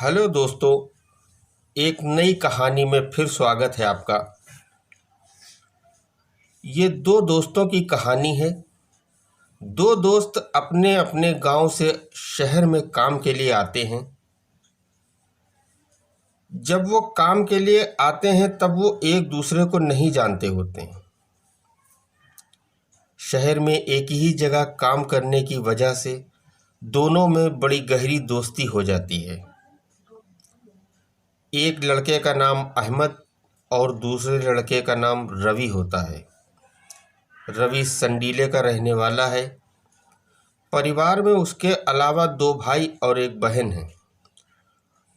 Hello दोस्तों, एक नई कहानी में फिर स्वागत है आपका। ये दो दोस्तों की कहानी है। दो दोस्त अपने अपने गांव से शहर में काम के लिए आते हैं। जब वो काम के लिए आते हैं तब वो एक दूसरे को नहीं जानते होते हैं। शहर में एक ही जगह काम करने की वजह से दोनों में बड़ी गहरी दोस्ती हो जाती है। एक लड़के का नाम अहमद और दूसरे लड़के का नाम रवि होता है। रवि संडीले का रहने वाला है। परिवार में उसके अलावा दो भाई और एक बहन है।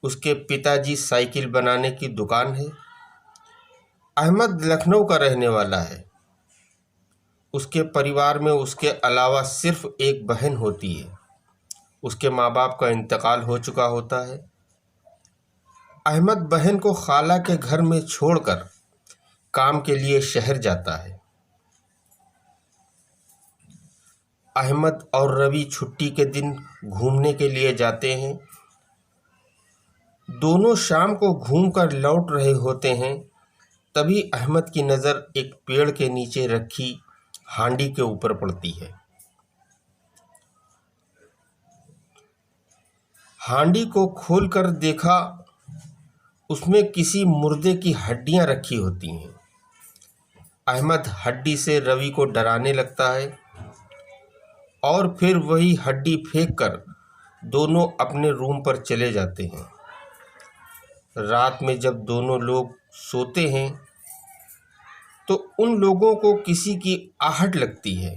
उसके पिताजी साइकिल बनाने की दुकान है। अहमद लखनऊ का रहने वाला है। उसके परिवार में उसके अलावा सिर्फ एक बहन होती है। उसके माँ बाप का इंतकाल हो चुका होता है। अहमद बहन को खाला के घर में छोड़कर काम के लिए शहर जाता है। अहमद और रवि छुट्टी के दिन घूमने के लिए जाते हैं। दोनों शाम को घूमकर लौट रहे होते हैं, तभी अहमद की नज़र एक पेड़ के नीचे रखी हांडी के ऊपर पड़ती है। हांडी को खोलकर देखा, उसमें किसी मुर्दे की हड्डियां रखी होती हैं। अहमद हड्डी से रवि को डराने लगता है और फिर वही हड्डी फेंककर दोनों अपने रूम पर चले जाते हैं। रात में जब दोनों लोग सोते हैं तो उन लोगों को किसी की आहट लगती है।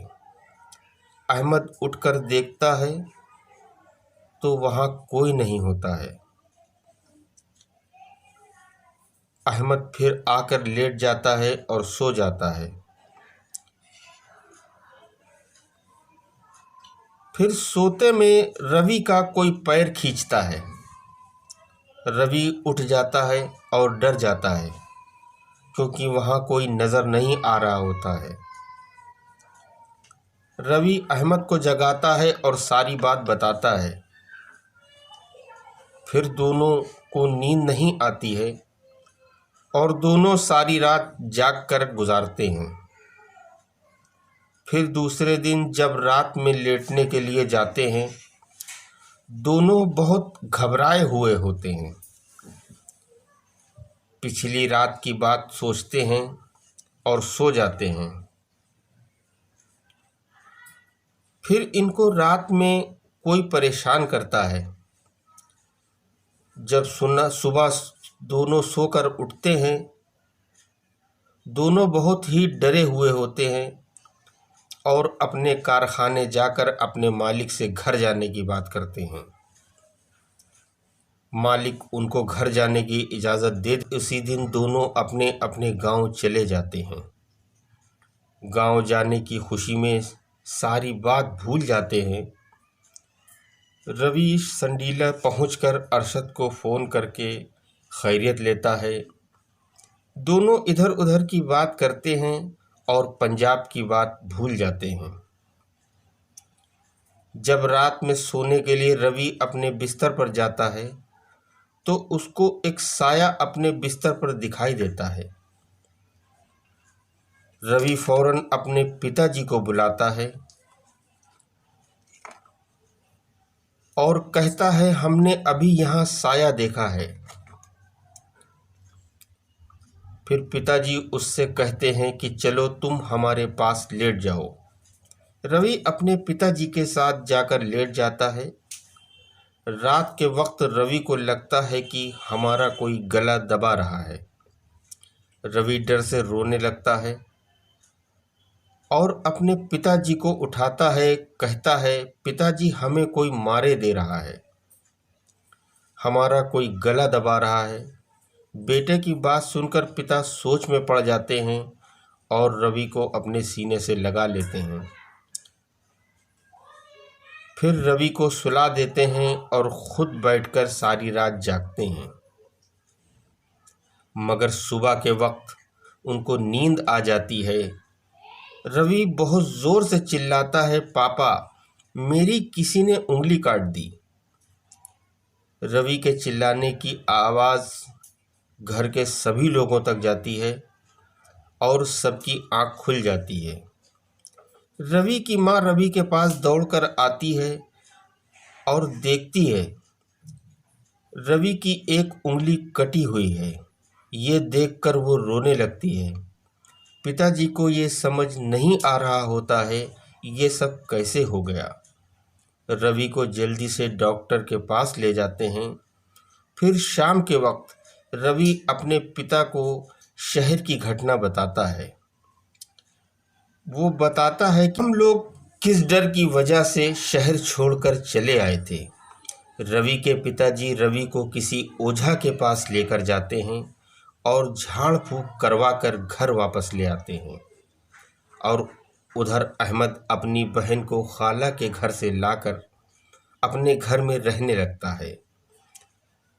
अहमद उठकर देखता है तो वहाँ कोई नहीं होता है। अहमद फिर आकर लेट जाता है और सो जाता है। फिर सोते में रवि का कोई पैर खींचता है। रवि उठ जाता है और डर जाता है, क्योंकि वहाँ कोई नज़र नहीं आ रहा होता है। रवि अहमद को जगाता है और सारी बात बताता है। फिर दोनों को नींद नहीं आती है और दोनों सारी रात जाग कर गुजारते हैं। फिर दूसरे दिन जब रात में लेटने के लिए जाते हैं, दोनों बहुत घबराए हुए होते हैं। पिछली रात की बात सोचते हैं और सो जाते हैं। फिर इनको रात में कोई परेशान करता है। जब सुबह दोनों सोकर उठते हैं, दोनों बहुत ही डरे हुए होते हैं और अपने कारखाने जाकर अपने मालिक से घर जाने की बात करते हैं। मालिक उनको घर जाने की इजाज़त दे। उसी दिन दोनों अपने अपने गांव चले जाते हैं। गांव जाने की खुशी में सारी बात भूल जाते हैं। रवि संडीला पहुंचकर अरशद को फ़ोन करके खैरियत लेता है। दोनों इधर उधर की बात करते हैं और पंजाब की बात भूल जाते हैं। जब रात में सोने के लिए रवि अपने बिस्तर पर जाता है तो उसको एक साया अपने बिस्तर पर दिखाई देता है। रवि फौरन अपने पिताजी को बुलाता है और कहता है, हमने अभी यहाँ साया देखा है। फिर पिताजी उससे कहते हैं कि चलो तुम हमारे पास लेट जाओ। रवि अपने पिताजी के साथ जाकर लेट जाता है। रात के वक्त रवि को लगता है कि हमारा कोई गला दबा रहा है। रवि डर से रोने लगता है और अपने पिताजी को उठाता है। कहता है, पिताजी हमें कोई मारे दे रहा है, हमारा कोई गला दबा रहा है। बेटे की बात सुनकर पिता सोच में पड़ जाते हैं और रवि को अपने सीने से लगा लेते हैं। फिर रवि को सुला देते हैं और खुद बैठकर सारी रात जागते हैं। मगर सुबह के वक्त उनको नींद आ जाती है। रवि बहुत ज़ोर से चिल्लाता है, पापा मेरी किसी ने उंगली काट दी। रवि के चिल्लाने की आवाज़ घर के सभी लोगों तक जाती है और सबकी आंख खुल जाती है। रवि की माँ रवि के पास दौड़कर आती है और देखती है रवि की एक उंगली कटी हुई है। ये देखकर वो रोने लगती है। पिताजी को ये समझ नहीं आ रहा होता है ये सब कैसे हो गया। रवि को जल्दी से डॉक्टर के पास ले जाते हैं। फिर शाम के वक्त रवि अपने पिता को शहर की घटना बताता है। वो बताता है कि हम लोग किस डर की वजह से शहर छोड़कर चले आए थे। रवि के पिताजी रवि को किसी ओझा के पास लेकर जाते हैं और झाड़ फूंक करवा कर घर वापस ले आते हैं। और उधर अहमद अपनी बहन को खाला के घर से लाकर अपने घर में रहने लगता है।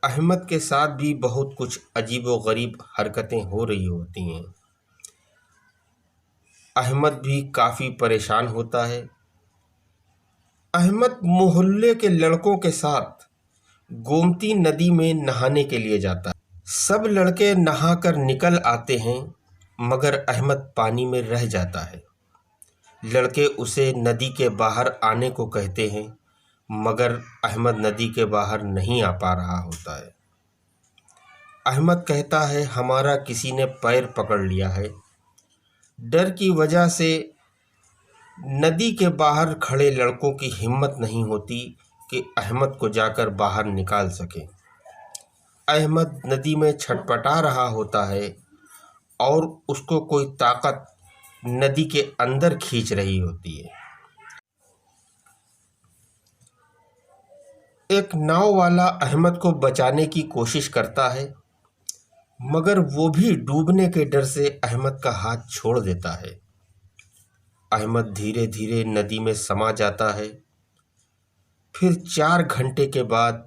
अहमद के साथ भी बहुत कुछ अजीबोगरीब हरकतें हो रही होती हैं। अहमद भी काफ़ी परेशान होता है। अहमद मोहल्ले के लड़कों के साथ गोमती नदी में नहाने के लिए जाता है। सब लड़के नहाकर निकल आते हैं मगर अहमद पानी में रह जाता है। लड़के उसे नदी के बाहर आने को कहते हैं मगर अहमद नदी के बाहर नहीं आ पा रहा होता है। अहमद कहता है हमारा किसी ने पैर पकड़ लिया है। डर की वजह से नदी के बाहर खड़े लड़कों की हिम्मत नहीं होती कि अहमद को जाकर बाहर निकाल सके। अहमद नदी में छटपटा रहा होता है और उसको कोई ताकत नदी के अंदर खींच रही होती है। एक नाव वाला अहमद को बचाने की कोशिश करता है मगर वो भी डूबने के डर से अहमद का हाथ छोड़ देता है। अहमद धीरे धीरे नदी में समा जाता है। फिर 4 घंटे के बाद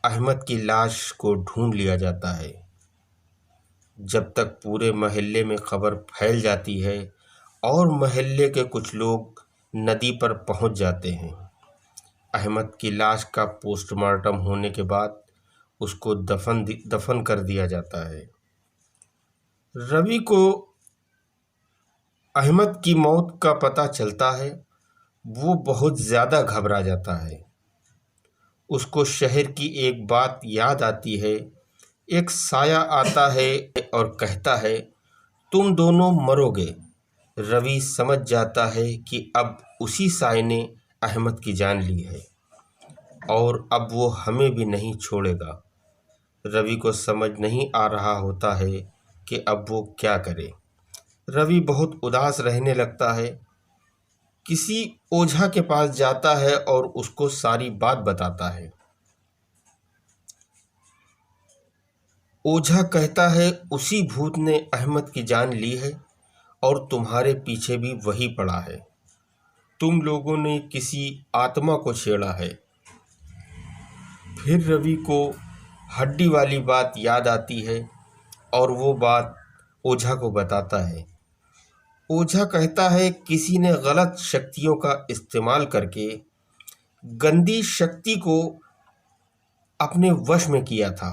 अहमद की लाश को ढूंढ लिया जाता है। जब तक पूरे मोहल्ले में खबर फैल जाती है और मोहल्ले के कुछ लोग नदी पर पहुंच जाते हैं। अहमद की लाश का पोस्टमार्टम होने के बाद उसको दफन कर दिया जाता है। रवि को अहमद की मौत का पता चलता है। वो बहुत ज़्यादा घबरा जाता है। उसको शहर की एक बात याद आती है। एक साया आता है और कहता है तुम दोनों मरोगे। रवि समझ जाता है कि अब उसी साए ने अहमद की जान ली है और अब वो हमें भी नहीं छोड़ेगा। रवि को समझ नहीं आ रहा होता है कि अब वो क्या करे। रवि बहुत उदास रहने लगता है। किसी ओझा के पास जाता है और उसको सारी बात बताता है। ओझा कहता है उसी भूत ने अहमद की जान ली है और तुम्हारे पीछे भी वही पड़ा है। तुम लोगों ने किसी आत्मा को छेड़ा है। फिर रवि को हड्डी वाली बात याद आती है और वो बात ओझा को बताता है। ओझा कहता है किसी ने गलत शक्तियों का इस्तेमाल करके गंदी शक्ति को अपने वश में किया था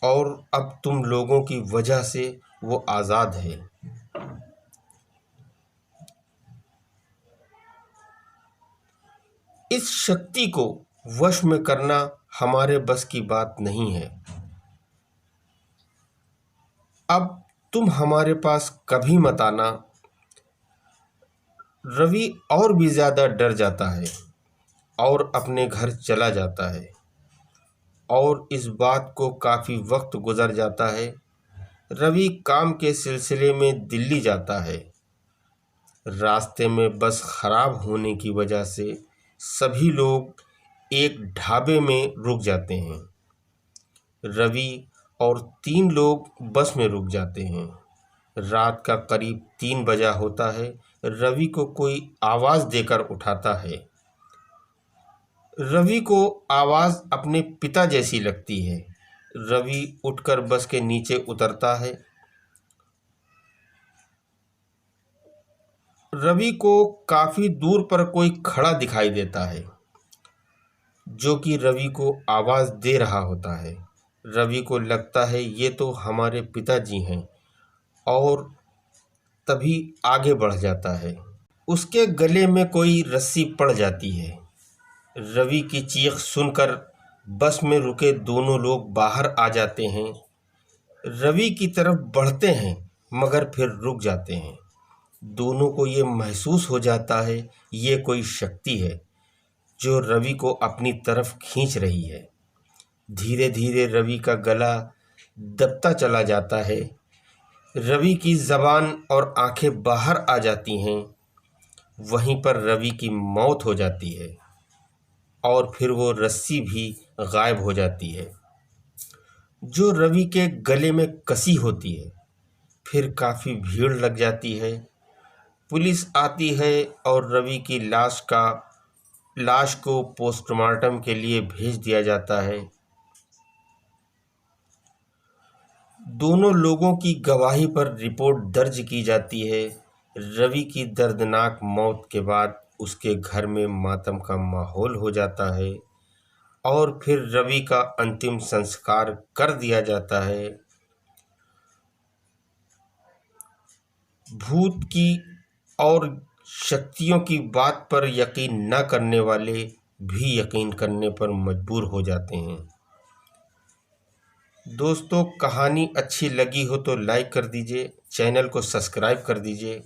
और अब तुम लोगों की वजह से वो आज़ाद है। इस शक्ति को वश में करना हमारे बस की बात नहीं है। अब तुम हमारे पास कभी मत आना। रवि और भी ज़्यादा डर जाता है और अपने घर चला जाता है और इस बात को काफ़ी वक्त गुजर जाता है। रवि काम के सिलसिले में दिल्ली जाता है। रास्ते में बस ख़राब होने की वजह से सभी लोग एक ढाबे में रुक जाते हैं। रवि और 3 लोग बस में रुक जाते हैं। रात का करीब 3 बजा होता है। रवि को कोई आवाज़ देकर उठाता है। रवि को आवाज़ अपने पिता जैसी लगती है। रवि उठकर बस के नीचे उतरता है। रवि को काफ़ी दूर पर कोई खड़ा दिखाई देता है। जो कि रवि को आवाज़ दे रहा होता है। रवि को लगता है ये तो हमारे पिताजी हैं और तभी आगे बढ़ जाता है। उसके गले में कोई रस्सी पड़ जाती है। रवि की चीख सुनकर बस में रुके दोनों लोग बाहर आ जाते हैं। रवि की तरफ बढ़ते हैं मगर फिर रुक जाते हैं। दोनों को ये महसूस हो जाता है ये कोई शक्ति है जो रवि को अपनी तरफ खींच रही है। धीरे धीरे रवि का गला दबता चला जाता है। रवि की ज़बान और आंखें बाहर आ जाती हैं। वहीं पर रवि की मौत हो जाती है और फिर वो रस्सी भी गायब हो जाती है जो रवि के गले में कसी होती है। फिर काफ़ी भीड़ लग जाती है। पुलिस आती है और रवि की लाश को पोस्टमार्टम के लिए भेज दिया जाता है। दोनों लोगों की गवाही पर रिपोर्ट दर्ज की जाती है। रवि की दर्दनाक मौत के बाद उसके घर में मातम का माहौल हो जाता है और फिर रवि का अंतिम संस्कार कर दिया जाता है। भूत की और शक्तियों की बात पर यकीन न करने वाले भी यकीन करने पर मजबूर हो जाते हैं। दोस्तों, कहानी अच्छी लगी हो तो लाइक कर दीजिए, चैनल को सब्सक्राइब कर दीजिए।